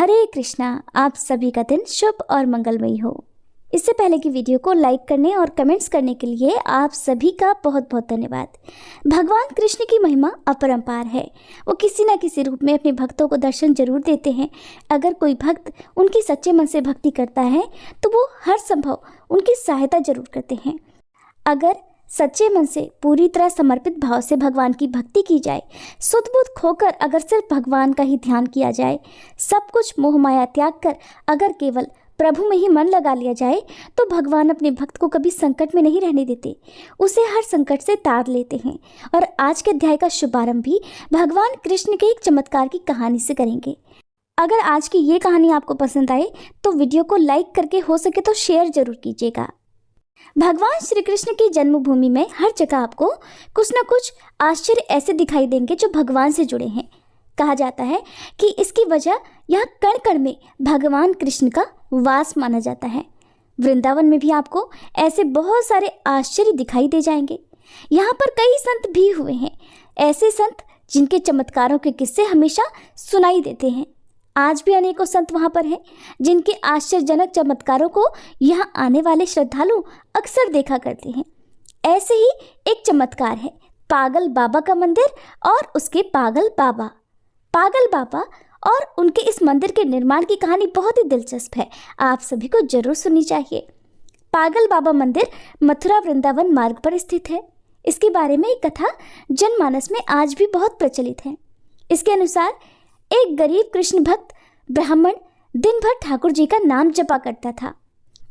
हरे कृष्णा। आप सभी का दिन शुभ और मंगलमयी हो। इससे पहले की वीडियो को लाइक करने और कमेंट्स करने के लिए आप सभी का बहुत बहुत धन्यवाद। भगवान कृष्ण की महिमा अपरंपार है। वो किसी न किसी रूप में अपने भक्तों को दर्शन जरूर देते हैं। अगर कोई भक्त उनकी सच्चे मन से भक्ति करता है तो वो हर संभव उनकी सहायता जरूर करते हैं। अगर सच्चे मन से पूरी तरह समर्पित भाव से भगवान की भक्ति की जाए, सुध बुध खोकर अगर सिर्फ भगवान का ही ध्यान किया जाए, सब कुछ मोह माया त्याग कर अगर केवल प्रभु में ही मन लगा लिया जाए, तो भगवान अपने भक्त को कभी संकट में नहीं रहने देते, उसे हर संकट से तार लेते हैं। और आज के अध्याय का शुभारंभ भी भगवान कृष्ण के एक चमत्कार की कहानी से करेंगे। अगर आज की ये कहानी आपको पसंद आए तो वीडियो को लाइक करके हो सके तो शेयर जरूर कीजिएगा। भगवान श्री कृष्ण की जन्मभूमि में हर जगह आपको कुछ न कुछ आश्चर्य ऐसे दिखाई देंगे जो भगवान से जुड़े हैं। कहा जाता है कि इसकी वजह यह कण कण में भगवान कृष्ण का वास माना जाता है। वृंदावन में भी आपको ऐसे बहुत सारे आश्चर्य दिखाई दे जाएंगे। यहाँ पर कई संत भी हुए हैं, ऐसे संत जिनके चमत्कारों के किस्से हमेशा सुनाई देते हैं। आज भी अनेकों संत वहाँ पर हैं जिनके आश्चर्यजनक चमत्कारों को यहाँ आने वाले श्रद्धालु अक्सर देखा करते हैं। ऐसे ही एक चमत्कार है पागल बाबा का मंदिर और उसके पागल बाबा। पागल बाबा और उनके इस मंदिर के निर्माण की कहानी बहुत ही दिलचस्प है, आप सभी को जरूर सुननी चाहिए। पागल बाबा मंदिर मथुरा वृंदावन मार्ग पर स्थित है। इसके बारे में एक कथा जनमानस में आज भी बहुत प्रचलित है। इसके अनुसार एक गरीब कृष्ण भक्त ब्राह्मण दिन भर ठाकुर जी का नाम जपा करता था।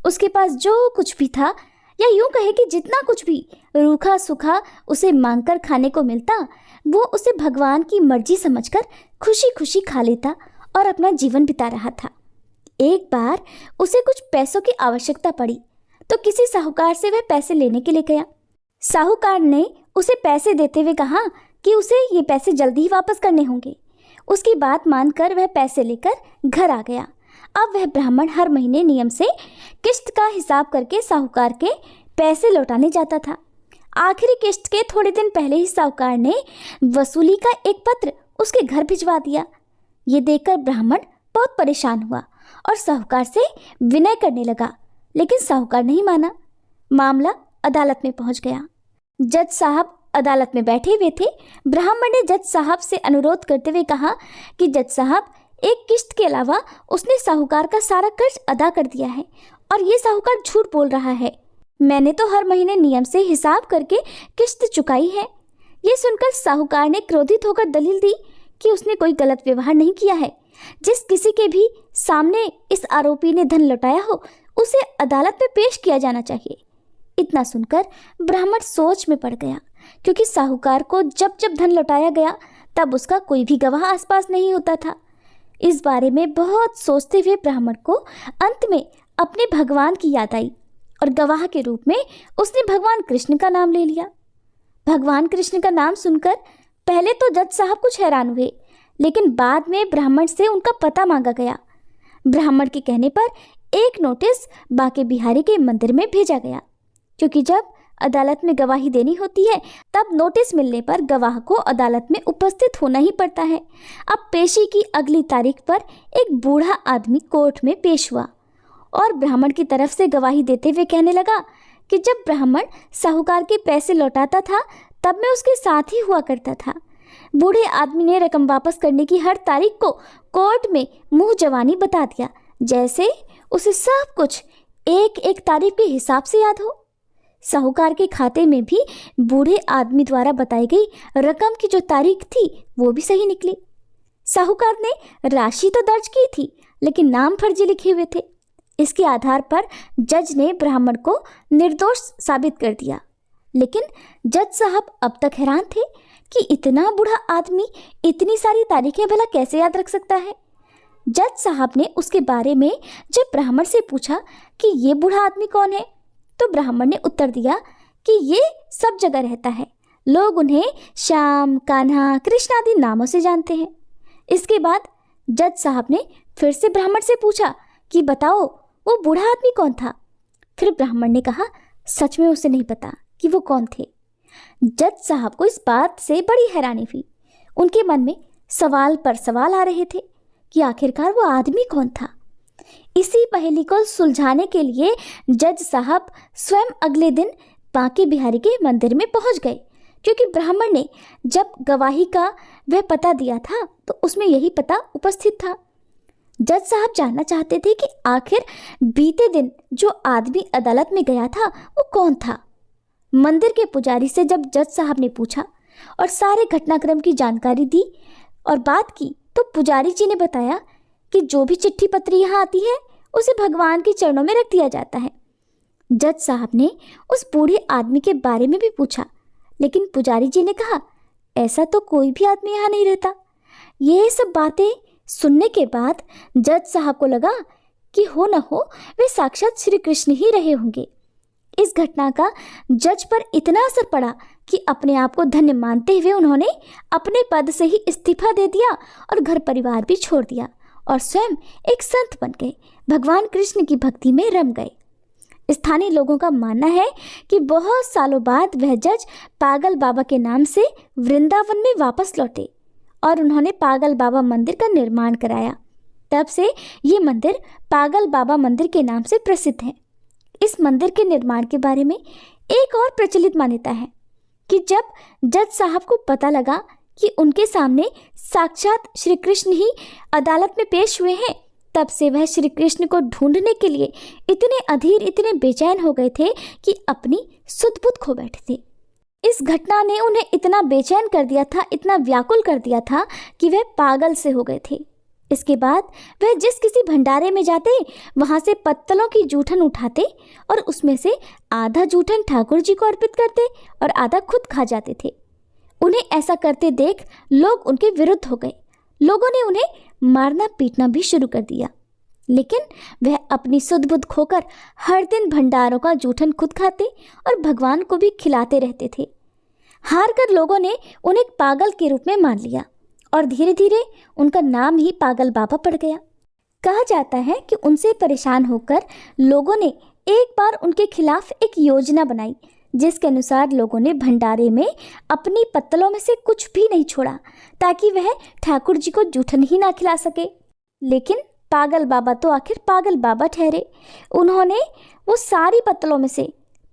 उसके पास जो कुछ भी था, या यूं कहे कि जितना कुछ भी रूखा सूखा उसे मांगकर खाने को मिलता, वो उसे भगवान की मर्जी समझकर खुशी खुशी खा लेता और अपना जीवन बिता रहा था। एक बार उसे कुछ पैसों की आवश्यकता पड़ी तो किसी साहूकार से वह पैसे लेने के लिए गया। साहूकार ने उसे पैसे देते हुए कहा कि उसे ये पैसे जल्दी ही वापस करने होंगे। उसकी बात मानकर वह पैसे लेकर घर आ गया। अब वह ब्राह्मण हर महीने नियम से किस्त का हिसाब करके साहूकार के पैसे लौटाने जाता था। आखिरी किस्त के थोड़े दिन पहले ही साहूकार ने वसूली का एक पत्र उसके घर भिजवा दिया। ये देखकर ब्राह्मण बहुत परेशान हुआ और साहूकार से विनय करने लगा, लेकिन साहूकार नहीं माना। मामला अदालत में पहुंच गया। जज साहब अदालत में बैठे हुए थे। ब्राह्मण ने जज साहब से अनुरोध करते हुए कहा कि जज साहब, एक किस्त के अलावा उसने साहूकार का सारा कर्ज अदा कर दिया है और ये साहूकार झूठ बोल रहा है। मैंने तो हर महीने नियम से हिसाब करके किस्त चुकाई है। ये सुनकर साहूकार ने क्रोधित होकर दलील दी कि उसने कोई गलत व्यवहार नहीं किया है। जिस किसी के भी सामने इस आरोपी ने धन लौटाया हो, उसे अदालत में पेश किया जाना चाहिए। इतना सुनकर ब्राह्मण सोच में पड़ गया, क्योंकि साहूकार को जब जब धन लौटाया गया तब उसका कोई भी गवाह आसपास नहीं होता था। इस बारे में बहुत सोचते हुए ब्राह्मण को अंत में अपने भगवान की याद आई और गवाह के रूप में उसने भगवान कृष्ण का नाम ले लिया। भगवान कृष्ण का नाम सुनकर पहले तो जज साहब कुछ हैरान हुए, लेकिन बाद में ब्राह्मण से उनका पता मांगा गया। ब्राह्मण के कहने पर एक नोटिस बांके बिहारी के मंदिर में भेजा गया, क्योंकि जब अदालत में गवाही देनी होती है तब नोटिस मिलने पर गवाह को अदालत में उपस्थित होना ही पड़ता है। अब पेशी की अगली तारीख पर एक बूढ़ा आदमी कोर्ट में पेश हुआ और ब्राह्मण की तरफ से गवाही देते हुए कहने लगा कि जब ब्राह्मण साहूकार के पैसे लौटाता था तब मैं उसके साथ ही हुआ करता था। बूढ़े आदमी ने रकम वापस करने की हर तारीख को कोर्ट में मुंह जवानी बता दिया, जैसे उसे सब कुछ एक एक तारीख के हिसाब से याद हो। साहूकार के खाते में भी बूढ़े आदमी द्वारा बताई गई रकम की जो तारीख थी वो भी सही निकली। साहूकार ने राशि तो दर्ज की थी, लेकिन नाम फर्जी लिखे हुए थे। इसके आधार पर जज ने ब्राह्मण को निर्दोष साबित कर दिया। लेकिन जज साहब अब तक हैरान थे कि इतना बूढ़ा आदमी इतनी सारी तारीखें भला कैसे याद रख सकता है। जज साहब ने उसके बारे में जब ब्राह्मण से पूछा कि ये बूढ़ा आदमी कौन है, तो ब्राह्मण ने उत्तर दिया कि ये सब जगह रहता है, लोग उन्हें श्याम, कान्हा, कृष्ण आदि नामों से जानते हैं। इसके बाद जज साहब ने फिर से ब्राह्मण से पूछा कि बताओ वो बूढ़ा आदमी कौन था। फिर ब्राह्मण ने कहा सच में उसे नहीं पता कि वो कौन थे। जज साहब को इस बात से बड़ी हैरानी हुई। उनके मन में सवाल पर सवाल आ रहे थे कि आखिरकार वो आदमी कौन था। इसी पहेली को सुलझाने के लिए जज साहब स्वयं अगले दिन बांके बिहारी के मंदिर में पहुंच गए, क्योंकि ब्राह्मण ने जब गवाही का वह पता दिया था तो उसमें यही पता उपस्थित था। जज साहब जानना चाहते थे कि आखिर बीते दिन जो आदमी अदालत में गया था वो कौन था। मंदिर के पुजारी से जब जज साहब ने पूछा और सारे घटनाक्रम की जानकारी दी और बात की, तो पुजारी जी ने बताया कि जो भी चिट्ठी पत्री यहाँ आती है उसे भगवान के चरणों में रख दिया जाता है। जज साहब ने उस बूढ़े आदमी के बारे में भी पूछा, लेकिन पुजारी जी ने कहा ऐसा तो कोई भी आदमी यहाँ नहीं रहता। ये सब बातें सुनने के बाद जज साहब को लगा कि हो न हो वे साक्षात श्री कृष्ण ही रहे होंगे। इस घटना का जज पर इतना असर पड़ा कि अपने आप को धन्य मानते हुए उन्होंने अपने पद से ही इस्तीफा दे दिया और घर परिवार भी छोड़ दिया और स्वयं एक संत बन गए, भगवान कृष्ण की भक्ति में रम गए। स्थानीय लोगों का मानना है कि बहुत सालों बाद वह जज पागल बाबा के नाम से वृंदावन में वापस लौटे और उन्होंने पागल बाबा मंदिर का निर्माण कराया। तब से ये मंदिर पागल बाबा मंदिर के नाम से प्रसिद्ध है। इस मंदिर के निर्माण के बारे में एक और प्रचलित मान्यता है कि जब जज साहब को पता लगा कि उनके सामने साक्षात श्री कृष्ण ही अदालत में पेश हुए हैं, तब से वह श्री कृष्ण को ढूंढने के लिए इतने अधीर, इतने बेचैन हो गए थे कि अपनी सुध-बुध खो बैठे थे। इस घटना ने उन्हें इतना बेचैन कर दिया था, इतना व्याकुल कर दिया था कि वह पागल से हो गए थे। इसके बाद वह जिस किसी भंडारे में जाते वहां से पत्तलों की जूठन उठाते और उसमें से आधा जूठन ठाकुर जी को अर्पित करते और आधा खुद खा जाते थे। उन्हें ऐसा करते देख लोग उनके विरुद्ध हो गए। लोगों ने उन्हें मारना पीटना भी शुरू कर दिया, लेकिन वह अपनी सुध-बुध खोकर हर दिन भंडारों का जूठन खुद खाते और भगवान को भी खिलाते रहते थे। हार कर लोगों ने उन्हें पागल के रूप में मान लिया और धीरे धीरे उनका नाम ही पागल बाबा पड़ गया। कहा जाता है कि उनसे परेशान होकर लोगों ने एक बार उनके खिलाफ एक योजना बनाई, जिसके अनुसार लोगों ने भंडारे में अपनी पत्तलों में से कुछ भी नहीं छोड़ा ताकि वह ठाकुर जी को जूठन ही ना खिला सके। लेकिन पागल बाबा तो आखिर पागल बाबा ठहरे। उन्होंने वो सारी पत्तलों में से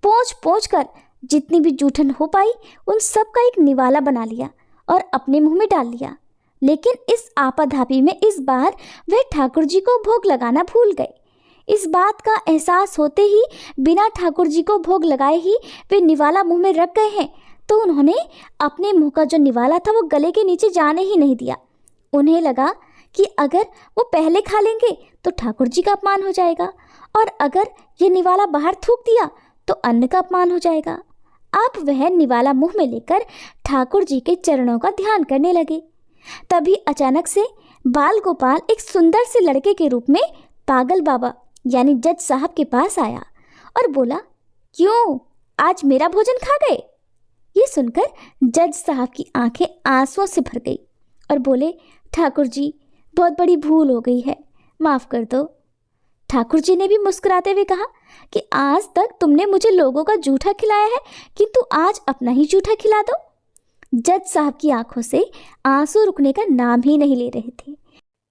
पोंछ पोंछ कर जितनी भी जूठन हो पाई उन सब का एक निवाला बना लिया और अपने मुंह में डाल लिया। लेकिन इस आपाधापी में इस बार वह ठाकुर जी को भोग लगाना भूल गए। इस बात का एहसास होते ही बिना ठाकुर जी को भोग लगाए ही वे निवाला मुंह में रख गए हैं, तो उन्होंने अपने मुंह का जो निवाला था वो गले के नीचे जाने ही नहीं दिया। उन्हें लगा कि अगर वो पहले खा लेंगे तो ठाकुर जी का अपमान हो जाएगा और अगर ये निवाला बाहर थूक दिया तो अन्न का अपमान हो जाएगा। अब वह निवाला मुंह में लेकर ठाकुर जी के चरणों का ध्यान करने लगे। तभी अचानक से बाल गोपाल एक सुंदर से लड़के के रूप में पागल बाबा यानी जज साहब के पास आया और बोला, क्यों आज मेरा भोजन खा गए? ये सुनकर जज साहब की आंखें आंसुओं से भर गई और बोले, ठाकुर जी बहुत बड़ी भूल हो गई है, माफ़ कर दो। ठाकुर जी ने भी मुस्कुराते हुए कहा कि आज तक तुमने मुझे लोगों का जूठा खिलाया है, किंतु आज अपना ही जूठा खिला दो। जज साहब की आंखों से आंसू रुकने का नाम ही नहीं ले रहे थे।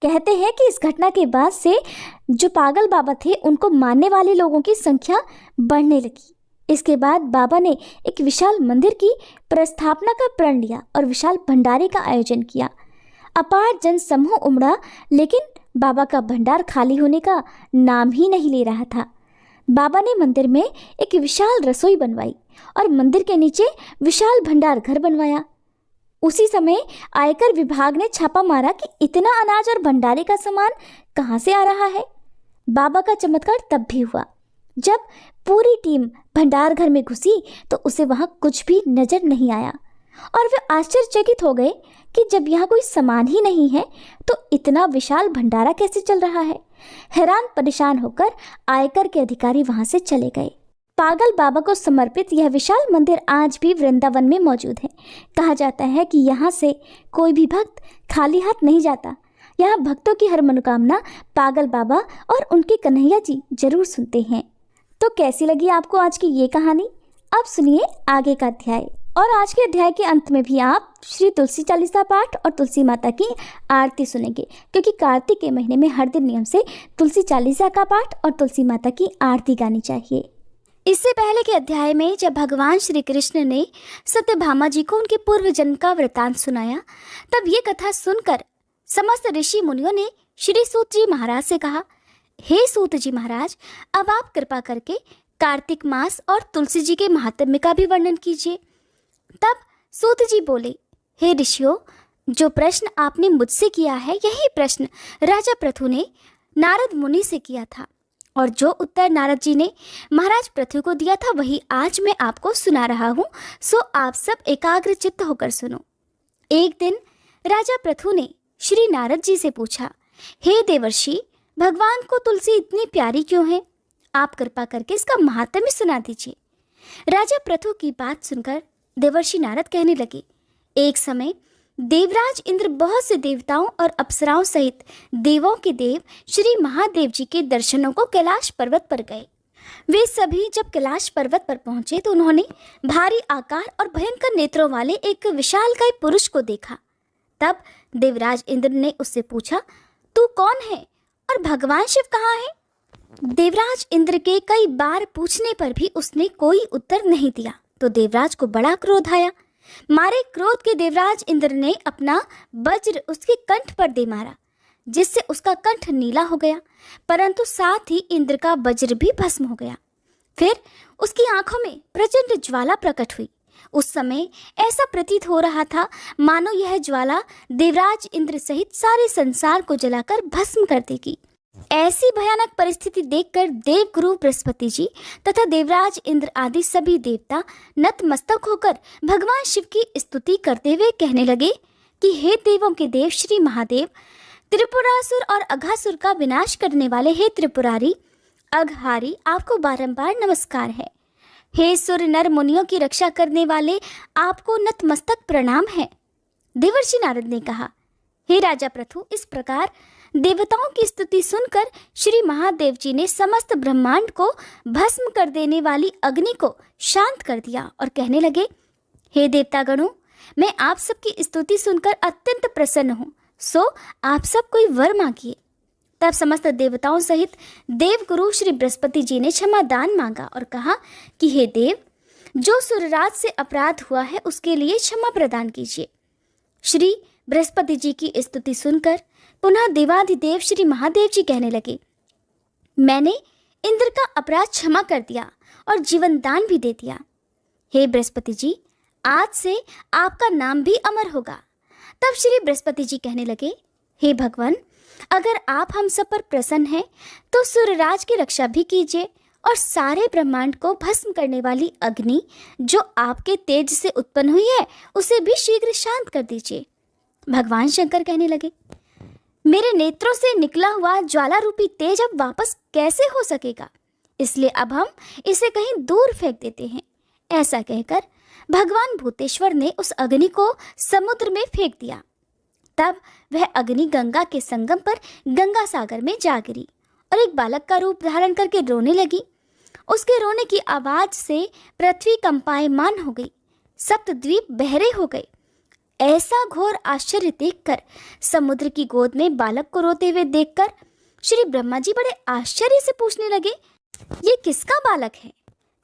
कहते हैं कि इस घटना के बाद से जो पागल बाबा थे उनको मानने वाले लोगों की संख्या बढ़ने लगी। इसके बाद बाबा ने एक विशाल मंदिर की प्रस्थापना का प्रण लिया और विशाल भंडारे का आयोजन किया। अपार जन समूह उमड़ा, लेकिन बाबा का भंडार खाली होने का नाम ही नहीं ले रहा था। बाबा ने मंदिर में एक विशाल रसोई बनवाई और मंदिर के नीचे विशाल भंडार घर बनवाया। उसी समय आयकर विभाग ने छापा मारा कि इतना अनाज और भंडारे का सामान कहाँ से आ रहा है। बाबा का चमत्कार तब भी हुआ जब पूरी टीम भंडार घर में घुसी तो उसे वहाँ कुछ भी नजर नहीं आया और वे आश्चर्यचकित हो गए कि जब यहाँ कोई सामान ही नहीं है तो इतना विशाल भंडारा कैसे चल रहा है। हैरान परेशान होकर आयकर के अधिकारी वहाँ से चले गए। पागल बाबा को समर्पित यह विशाल मंदिर आज भी वृंदावन में मौजूद है। कहा जाता है कि यहाँ से कोई भी भक्त खाली हाथ नहीं जाता। यहाँ भक्तों की हर मनोकामना पागल बाबा और उनके कन्हैया जी जरूर सुनते हैं। तो कैसी लगी आपको आज की ये कहानी? अब सुनिए आगे का अध्याय। और आज के अध्याय के अंत में भी आप श्री तुलसी चालीसा पाठ और तुलसी माता की आरती सुनेंगे, क्योंकि कार्तिक के महीने में हर दिन नियम से तुलसी चालीसा का पाठ और तुलसी माता की आरती गानी चाहिए। इससे पहले के अध्याय में जब भगवान श्री कृष्ण ने सत्यभामा जी को उनके पूर्व जन्म का वृतांत सुनाया, तब ये कथा सुनकर समस्त ऋषि मुनियों ने श्री सूत जी महाराज से कहा, हे सूत जी महाराज, अब आप कृपा करके कार्तिक मास और तुलसी जी के महात्म्य का भी वर्णन कीजिए। तब सूत जी बोले, हे ऋषियों, जो प्रश्न आपने मुझसे किया है यही प्रश्न राजा पृथु ने नारद मुनि से किया था, और जो उत्तर नारद जी ने महाराज पृथु को दिया था वही आज मैं आपको सुना रहा हूँ, सो आप सब एकाग्र चित्त होकर सुनो। एक दिन राजा पृथु ने श्री नारद जी से पूछा, हे देवर्षि, भगवान को तुलसी इतनी प्यारी क्यों है? आप कृपा करके इसका महात्म्य सुना दीजिए। राजा पृथु की बात सुनकर देवर्षि नारद कहने लगे, एक समय देवराज इंद्र बहुत से देवताओं और अप्सराओं सहित देवों के देव श्री महादेव जी के दर्शनों को कैलाश पर्वत पर गए। वे सभी जब कैलाश पर्वत पर पहुंचे तो उन्होंने भारी आकार और भयंकर नेत्रों वाले एक विशालकाय पुरुष को देखा। तब देवराज इंद्र ने उससे पूछा, तू कौन है और भगवान शिव कहाँ है? देवराज इंद्र के कई बार पूछने पर भी उसने कोई उत्तर नहीं दिया तो देवराज को बड़ा क्रोध आया। मारे क्रोध के देवराज इंद्र ने अपना वज्र उसके कंठ पर दे मारा, जिससे उसका कंठ नीला हो गया, परंतु साथ ही इंद्र का वज्र भी भस्म हो गया। फिर उसकी आंखों में प्रचंड ज्वाला प्रकट हुई। उस समय ऐसा प्रतीत हो रहा था मानो यह ज्वाला देवराज इंद्र सहित सारे संसार को जलाकर भस्म कर देगी। ऐसी भयानक परिस्थिति देखकर देवगुरु बृहस्पति जी तथा देवराज इंद्र आदि सभी देवता नतमस्तक होकर भगवान शिव की स्तुति करते हुए कहने लगे कि हे देवों के देव श्री महादेव, त्रिपुरासुर और अघासुर का विनाश करने वाले हे त्रिपुरारी अघहारी, आपको बारंबार नमस्कार है। हे सुर नर मुनियों की रक्षा करने वाले, आपको नतमस्तक प्रणाम है। देवर्षि नारद ने कहा, हे राजा पृथु, इस प्रकार देवताओं की स्तुति सुनकर श्री महादेव जी ने समस्त ब्रह्मांड को भस्म कर देने वाली अग्नि को शांत कर दिया और कहने लगे, हे देवतागणों, मैं आप सबकी स्तुति सुनकर अत्यंत प्रसन्न हूँ, सो आप सब कोई वर मांगिए। तब समस्त देवताओं सहित देवगुरु श्री बृहस्पति जी ने क्षमा दान मांगा और कहा कि हे देव, जो सुरराज से अपराध हुआ है उसके लिए क्षमा प्रदान कीजिए। श्री बृहस्पति जी की स्तुति सुनकर पुनः देवाधिदेव श्री महादेव जी कहने लगे, मैंने इंद्र का अपराध क्षमा कर दिया और जीवन दान भी दे दिया। हे बृहस्पति जी, आज से आपका नाम भी अमर होगा। तब श्री बृहस्पति जी कहने लगे, हे भगवान, अगर आप हम सब पर प्रसन्न हैं तो सूर्यराज की रक्षा भी कीजिए और सारे ब्रह्मांड को भस्म करने वाली अग्नि जो आपके तेज से उत्पन्न हुई है उसे भी शीघ्र शांत कर दीजिए। भगवान शंकर कहने लगे, मेरे नेत्रों से निकला हुआ ज्वाला रूपी तेज अब वापस कैसे हो सकेगा, इसलिए अब हम इसे कहीं दूर फेंक देते हैं। ऐसा कहकर भगवान भूतेश्वर ने उस अग्नि को समुद्र में फेंक दिया। तब वह अग्नि गंगा के संगम पर गंगा सागर में जा गिरी और एक बालक का रूप धारण करके रोने लगी। उसके रोने की आवाज से पृथ्वी कंपायमान हो गई, सप्तद्वीप बहरे हो गए। ऐसा घोर आश्चर्य देखकर समुद्र की गोद में बालक को रोते हुए देखकर श्री ब्रह्मा जी बड़े आश्चर्य से पूछने लगे, ये किसका बालक है?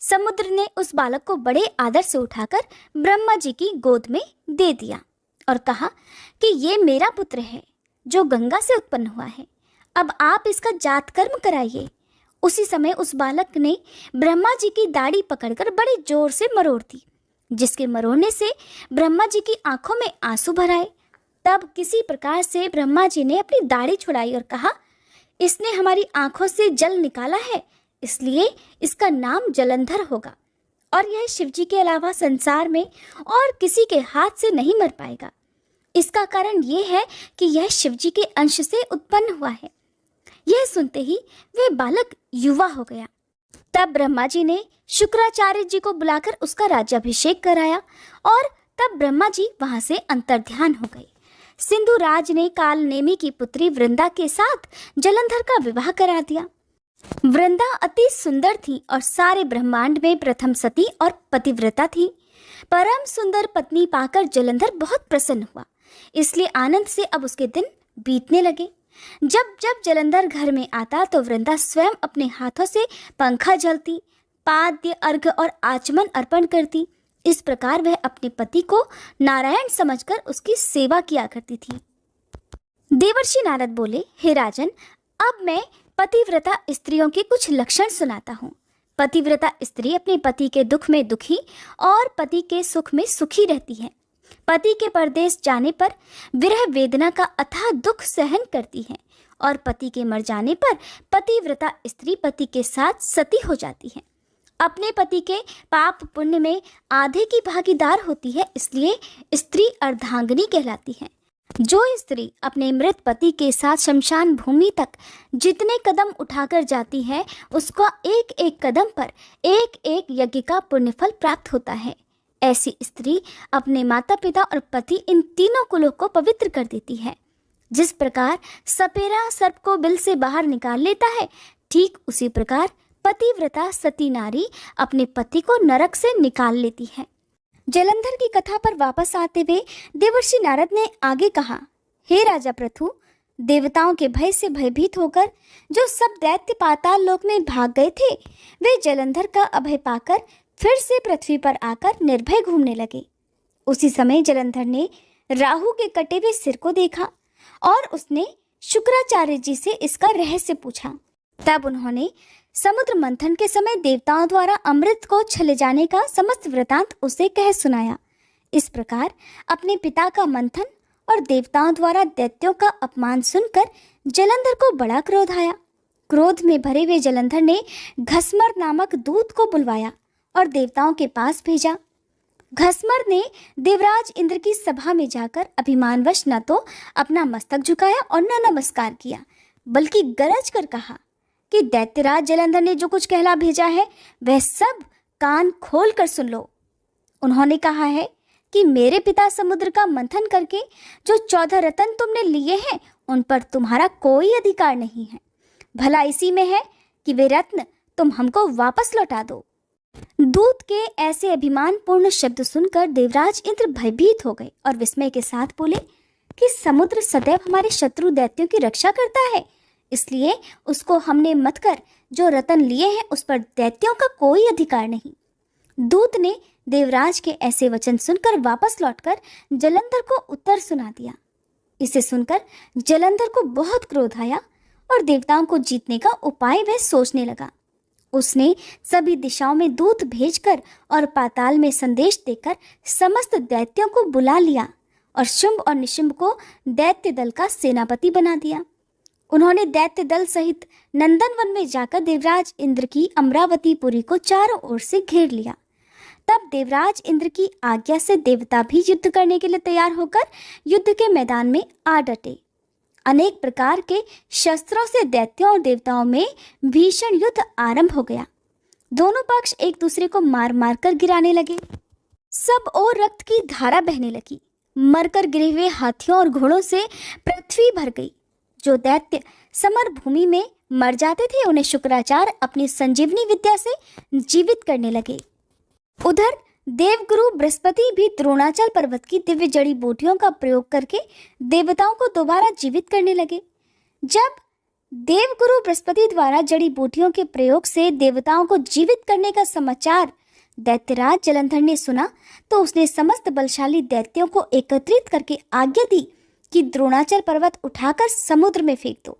समुद्र ने उस बालक को बड़े आदर से उठाकर ब्रह्मा जी की गोद में दे दिया और कहा कि ये मेरा पुत्र है जो गंगा से उत्पन्न हुआ है, अब आप इसका जात कर्म कराइए। उसी समय उस बालक ने ब्रह्मा जी की दाढ़ी पकड़कर बड़े जोर से मरोड़ दी, जिसके मरोड़ने से ब्रह्मा जी की आंखों में आंसू भर आए। तब किसी प्रकार से ब्रह्मा जी ने अपनी दाढ़ी छुड़ाई और कहा, इसने हमारी आंखों से जल निकाला है, इसलिए इसका नाम जलंधर होगा और यह शिव जी के अलावा संसार में और किसी के हाथ से नहीं मर पाएगा। इसका कारण यह है कि यह शिव जी के अंश से उत्पन्न हुआ है। यह सुनते ही वह बालक युवा हो गया। तब ब्रह्मा जी ने शुक्राचार्य जी को बुलाकर उसका राज्याभिषेक कराया और तब ब्रह्मा जी वहां से अंतर्ध्यान हो गए। सिंधुराज ने कालनेमी की पुत्री वृंदा के साथ जलंधर का विवाह करा दिया। वृंदा अति सुंदर थी और सारे ब्रह्मांड में प्रथम सती और पतिव्रता थी। परम सुंदर पत्नी पाकर जलंधर बहुत प्रसन्न हुआ, इसलिए आनंद से अब उसके दिन बीतने लगे। जब जब जलंधर घर में आता तो वृंदा स्वयं अपने हाथों से पंखा झलती, पाद्य अर्घ्य और आचमन अर्पण करती। इस प्रकार वह अपने पति को नारायण समझकर उसकी सेवा किया करती थी। देवर्षि नारद बोले, हे राजन, अब मैं पतिव्रता स्त्रियों के कुछ लक्षण सुनाता हूँ। पतिव्रता स्त्री अपने पति के दुख में दुखी और पति के सुख में सुखी रहती है। पति के परदेश जाने पर विरह वेदना का अथाह दुख सहन करती है और पति के मर जाने पर पतिव्रता स्त्री पति के साथ सती हो जाती है। अपने पति के पाप पुण्य में आधे की भागीदार होती है, इसलिए स्त्री अर्धांगिनी कहलाती है। जो स्त्री अपने मृत पति के साथ शमशान भूमि तक जितने कदम उठाकर जाती है, उसको एक एक कदम पर एक एक यज्ञ का पुण्यफल प्राप्त होता है। ऐसी स्त्री अपने माता पिता और पति इन तीनों कुलों को पवित्र कर देती है। जिस प्रकार सपेरा सर्प को बिल से बाहर निकाल लेता है, ठीक उसी प्रकार पतिव्रता सती नारी अपने पति को नरक से निकाल लेती है। जलंधर की कथा पर वापस आते हुए देवर्षि नारद ने आगे कहा, हे राजा पृथु, देवताओं के भय से भयभीत होकर जो सब दैत्य पाताल लोक में भाग गए थे, वे जलंधर का अभय पाकर फिर से पृथ्वी पर आकर निर्भय घूमने लगे। उसी समय जलंधर ने राहु के कटे हुए सिर को देखा और उसने शुक्राचार्य जी से इसका रहस्य पूछा। तब उन्होंने समुद्र मंथन के समय देवताओं द्वारा अमृत को छले जाने का समस्त वृतांत उसे कह सुनाया। इस प्रकार अपने पिता का मंथन और देवताओं द्वारा दैत्यों का अपमान सुनकर जलंधर को बड़ा क्रोध आया। क्रोध में भरे हुए जलंधर ने घसमर नामक दूत को बुलवाया और देवताओं के पास भेजा। घसमर ने देवराज इंद्र की सभा में जाकर अभिमानवश न तो अपना मस्तक झुकाया और न नमस्कार किया, बल्कि गरज कर कहा कि दैत्यराज जलंधर ने जो कुछ कहला भेजा है वह सब कान खोल कर सुन लो। उन्होंने कहा है कि मेरे पिता समुद्र का मंथन करके जो 14 रत्न तुमने लिए हैं, उन पर तुम्हारा कोई अधिकार नहीं है। भला इसी में है कि वे रत्न तुम हमको वापस लौटा दो। दूत के ऐसे अभिमानपूर्ण शब्द सुनकर देवराज इंद्र भयभीत हो गए और विस्मय के साथ बोले कि समुद्र सदैव हमारे शत्रु दैत्यों की रक्षा करता है, इसलिए उसको हमने मत कर जो रतन लिए हैं उस पर दैत्यों का कोई अधिकार नहीं। दूत ने देवराज के ऐसे वचन सुनकर वापस लौटकर जलंधर को उत्तर सुना दिया। इसे सुनकर जलंधर को बहुत क्रोध आया और देवताओं को जीतने का उपाय वह सोचने लगा। उसने सभी दिशाओं में दूत भेजकर और पाताल में संदेश देकर समस्त दैत्यों को बुला लिया और शुंभ और निशुंभ को दैत्य दल का सेनापति बना दिया। उन्होंने दैत्य दल सहित नंदन वन में जाकर देवराज इंद्र की अमरावतीपुरी को चारों ओर से घेर लिया। तब देवराज इंद्र की आज्ञा से देवता भी युद्ध करने के लिए तैयार होकर युद्ध के मैदान में आ डटे। अनेक प्रकार के शस्त्रों से दैत्यों और देवताओं में भीषण युद्ध आरंभ हो गया। दोनों पक्ष एक दूसरे को मार मार कर गिराने लगे। सब ओर रक्त की धारा बहने लगी। मरकर गिरे हुए हाथियों और घोड़ों से पृथ्वी भर गई। जो दैत्य समर भूमि में मर जाते थे, उन्हें शुक्राचार्य अपनी संजीवनी विद्या से जीवित करने लगे। उधर देवगुरु बृहस्पति भी द्रोणाचल पर्वत की दिव्य जड़ी बूटियों का प्रयोग करके देवताओं को दोबारा जीवित करने लगे। जब देवगुरु बृहस्पति द्वारा जड़ी बूटियों के प्रयोग से देवताओं को जीवित करने का समाचार दैत्यराज जलंधर ने सुना, तो उसने समस्त बलशाली दैत्यों को एकत्रित करके आज्ञा दी कि द्रोणाचल पर्वत उठाकर समुद्र में फेंक दो।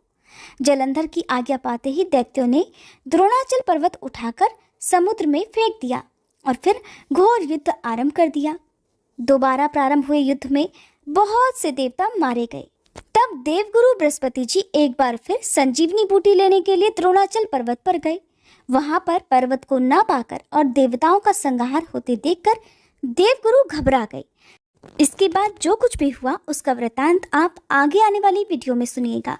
जलंधर की आज्ञा पाते ही दैत्यों ने द्रोणाचल पर्वत उठाकर समुद्र में फेंक दिया और फिर घोर युद्ध आरंभ कर दिया। दोबारा प्रारंभ हुए युद्ध में बहुत से देवता मारे गए। तब देवगुरु बृहस्पति जी एक बार फिर संजीवनी बूटी लेने के लिए द्रोणाचल पर्वत पर गए। वहां पर पर्वत को न पाकर और देवताओं का संहार होते देखकर देवगुरु घबरा गए। इसके बाद जो कुछ भी हुआ उसका वृतांत आप आगे आने वाली वीडियो में सुनिएगा।